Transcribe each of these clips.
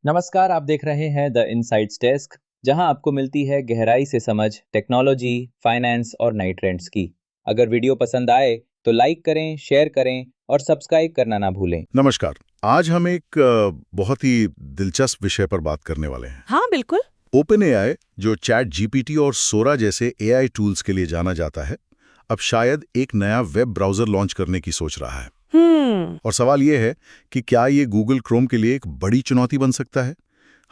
नमस्कार, आप देख रहे हैं द इनसाइट्स डेस्क, जहां आपको मिलती है गहराई से समझ टेक्नोलॉजी, फाइनेंस और नई ट्रेंड्स की। अगर वीडियो पसंद आए तो लाइक करें, शेयर करें और सब्सक्राइब करना ना भूलें। नमस्कार। आज हम एक बहुत ही दिलचस्प विषय पर बात करने वाले हैं। हाँ बिल्कुल। ओपन एआई, जो चैट जीपीटी और सोरा जैसे एआई टूल्स के लिए जाना जाता है, अब शायद एक नया वेब ब्राउजर लॉन्च करने की सोच रहा है। और सवाल ये है कि क्या ये गूगल क्रोम के लिए एक बड़ी चुनौती बन सकता है?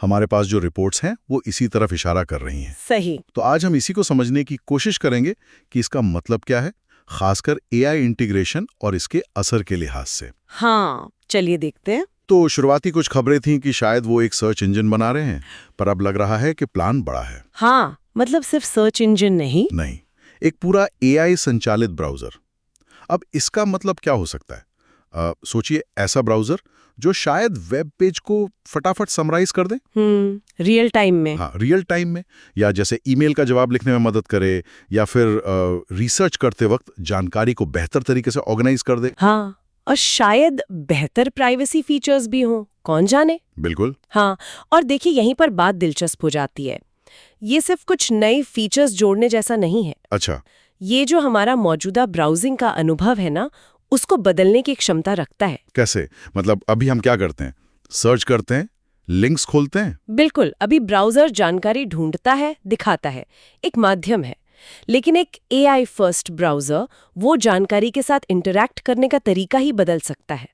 हमारे पास जो रिपोर्ट्स हैं वो इसी तरफ इशारा कर रही हैं। सही। तो आज हम इसी को समझने की कोशिश करेंगे कि इसका मतलब क्या है, खासकर एआई इंटीग्रेशन और इसके असर के लिहाज से। हाँ चलिए देखते हैं। तो शुरुआती कुछ खबरें थीं कि शायद वो एक सर्च इंजन बना रहे हैं, पर अब लग रहा है कि प्लान बड़ा है। हाँ मतलब सिर्फ सर्च इंजन नहीं। एक पूरा एआई संचालित ब्राउजर। अब इसका मतलब क्या हो सकता है? सोचिए, ऐसा ब्राउजर जो शायद वेब पेज को फटाफट समराइज कर दे। रियल टाइम में। हाँ, रियल टाइम में, या जैसे ईमेल का जवाब लिखने में मदद करे, या फिर रिसर्च करते वक्त जानकारी को बेहतर तरीके से ऑर्गेनाइज कर दे। हाँ, और शायद बेहतर प्राइवेसी फीचर्स भी हों, कौन जाने। बिल्कुल। हाँ, और देखिए यहीं पर बात दिलचस्प हो जाती है। ये सिर्फ कुछ नए फीचर्स जोड़ने जैसा नहीं है। अच्छा। ये जो हमारा मौजूदा ब्राउजिंग का अनुभव है ना, उसको बदलने की क्षमता रखता है। कैसे? मतलब अभी हम क्या करते हैं? सर्च करते हैं, लिंक्स खोलते हैं। बिल्कुल, अभी ब्राउजर जानकारी ढूंढता है, दिखाता है, एक माध्यम है। लेकिन एक एआई फर्स्ट ब्राउजर वो जानकारी के साथ इंटरैक्ट करने का तरीका ही बदल सकता है।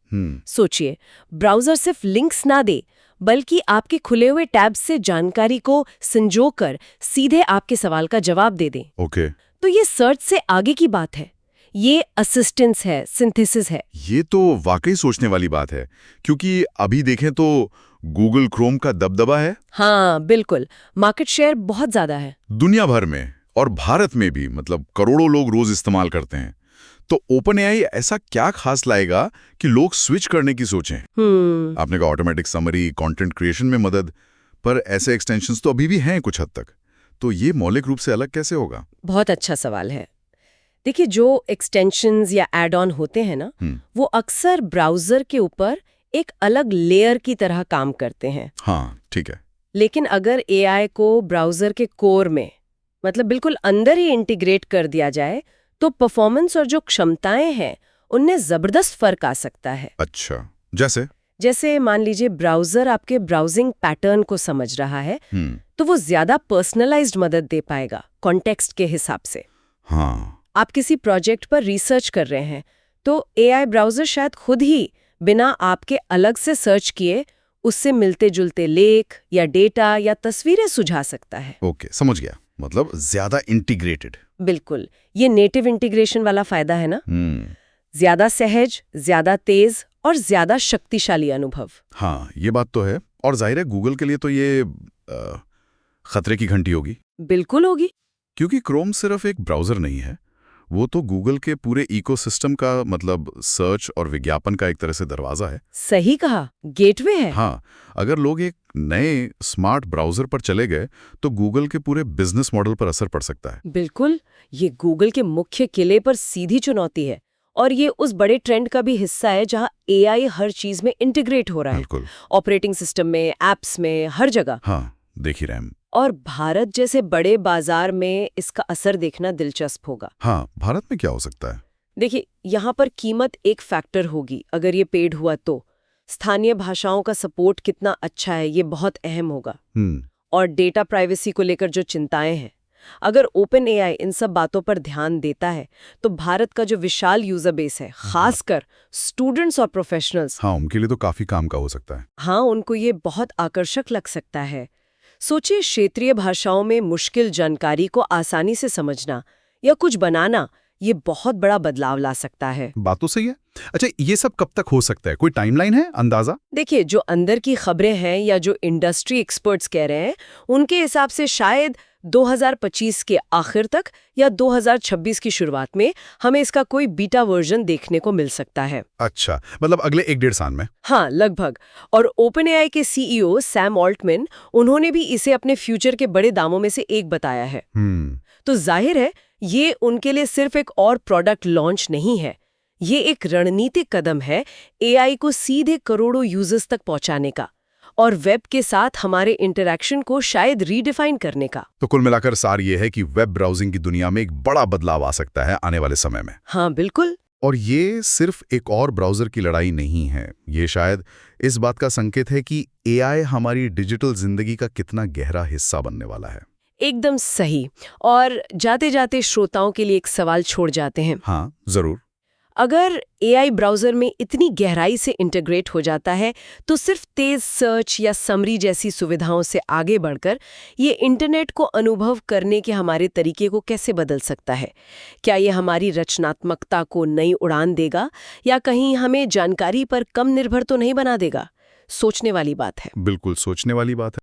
सोचिए, ब्राउजर सिर्फ लिंक्स ना दे, बल्कि आपके खुले हुए टैब से जानकारी को संजोकर सीधे आपके सवाल का जवाब दे दे। ओके। तो ये सर्च से आगे की बात है। ये असिस्टेंस है, सिंथेसिस है। ये तो वाकई सोचने वाली बात है, क्योंकि अभी देखें तो गूगल क्रोम का दबदबा है। हाँ बिल्कुल, मार्केट शेयर बहुत ज्यादा है दुनिया भर में और भारत में भी, मतलब करोड़ों लोग रोज इस्तेमाल करते हैं। तो ओपन एआई ऐसा क्या खास लाएगा कि लोग स्विच करने की सोचें? आपने कहा ऑटोमेटिक समरी, कंटेंट क्रिएशन में मदद, पर ऐसे एक्सटेंशंस तो अभी भी हैं कुछ हद तक। तो ये मौलिक रूप से अलग कैसे होगा? बहुत अच्छा सवाल है। देखिए, जो एक्सटेंशंस या एड ऑन होते हैं ना, वो अक्सर ब्राउजर के ऊपर एक अलग लेयर की तरह काम करते हैं। हाँ ठीक है। लेकिन अगर एआई को ब्राउजर के कोर में, मतलब बिल्कुल अंदर ही इंटीग्रेट कर दिया जाए, तो परफॉर्मेंस और जो क्षमताएं हैं उनमें जबरदस्त फर्क आ सकता है। अच्छा, जैसे मान लीजिए ब्राउजर आपके ब्राउजिंग पैटर्न को समझ रहा है, तो वो ज्यादा पर्सनलाइज्ड मदद दे पाएगा कॉन्टेक्स्ट के हिसाब से। हाँ। आप किसी प्रोजेक्ट पर रिसर्च कर रहे हैं, तो एआई ब्राउजर शायद खुद ही बिना आपके अलग से सर्च किए उससे मिलते जुलते लेख या डेटा या तस्वीरें सुझा सकता है। ओके, समझ गया। मतलब ज्यादा इंटीग्रेटेड। बिल्कुल, ये नेटिव इंटीग्रेशन वाला फायदा है ना। ज्यादा सहज, ज्यादा तेज और ज्यादा शक्तिशाली अनुभव। हाँ, ये बात तो है। और जाहिर है गूगल के लिए तो ये खतरे की घंटी होगी। बिल्कुल होगी। क्योंकि क्रोम सिर्फ एक ब्राउजर नहीं है, वो तो गूगल के पूरे इकोसिस्टम का, मतलब सर्च और विज्ञापन का एक तरह से दरवाजा है। सही कहा, गेटवे है। हाँ, अगर लोग एक नए स्मार्ट ब्राउजर पर चले गए तो गूगल के पूरे बिजनेस मॉडल पर असर पड़ सकता है। बिल्कुल, ये गूगल के मुख्य किले पर सीधी चुनौती है। और ये उस बड़े ट्रेंड का भी हिस्सा है जहां एआई हर चीज में इंटीग्रेट हो रहा है। बिल्कुल। ऑपरेटिंग सिस्टम में, एप्स में, हर जगह। हाँ, देख ही रहे हैं। और भारत जैसे बड़े बाजार में इसका असर देखना दिलचस्प होगा। हाँ, भारत में क्या हो सकता है? देखिए, यहाँ पर कीमत एक फैक्टर होगी। अगर ये पेड हुआ तो स्थानीय भाषाओं का सपोर्ट कितना अच्छा है, ये बहुत अहम होगा। और डेटा प्राइवेसी को लेकर जो चिंताएं हैं, अगर ओपन एआई इन सब बातों पर ध्यान देता है, तो भारत का जो विशाल यूजर बेस है, खासकर स्टूडेंट्स और प्रोफेशनल्स, हाँ, उनके लिए तो काफी काम का हो सकता है। हाँ, उनको ये बहुत आकर्षक लग सकता है। सोचिए, क्षेत्रीय भाषाओं में मुश्किल जानकारी को आसानी से समझना या कुछ बनाना, ये बहुत बड़ा बदलाव ला सकता है। बात तो सही है। अच्छा, ये सब कब तक हो सकता है? कोई टाइमलाइन है, अंदाजा? देखिए, जो अंदर की खबरें हैं या जो इंडस्ट्री एक्सपर्ट्स कह रहे हैं, उनके हिसाब से शायद 2025 के आखिर तक या 2026 की शुरुआत में हमें इसका कोई बीटा वर्जन देखने को मिल सकता है। अच्छा, मतलब अगले 1-1.5 साल में? हाँ, लगभग। और ओपनएआई के सीईओ सैम ऑल्टमैन, उन्होंने भी इसे अपने फ्यूचर के बड़े दामों में से एक बताया है। तो जाहिर है ये उनके लिए सिर्फ एक और प्रोडक्ट लॉन्च नहीं है, ये एक रणनीतिक कदम है एआई को सीधे करोड़ों यूजर्स तक पहुंचाने का। और वेब के साथ हमारे इंटरैक्शन को शायद रीडिफाइन करने का। तो कुल मिलाकर सार ये है कि वेब ब्राउजिंग की दुनिया में एक बड़ा बदलाव आ सकता है आने वाले समय में। हाँ बिल्कुल। और ये सिर्फ एक और ब्राउज़र की लड़ाई नहीं है, ये शायद इस बात का संकेत है कि एआई हमारी डिजिटल जिंदगी का कितना गहरा हिस्सा बनने वाला है। एकदम सही। और जाते जाते श्रोताओं के लिए एक सवाल छोड़ जाते हैं। हाँ जरूर। अगर एआई ब्राउज़र में इतनी गहराई से इंटीग्रेट हो जाता है तो सिर्फ तेज सर्च या समरी जैसी सुविधाओं से आगे बढ़कर ये इंटरनेट को अनुभव करने के हमारे तरीके को कैसे बदल सकता है? क्या ये हमारी रचनात्मकता को नई उड़ान देगा या कहीं हमें जानकारी पर कम निर्भर तो नहीं बना देगा? सोचने वाली बात है। बिल्कुल सोचने वाली बात है।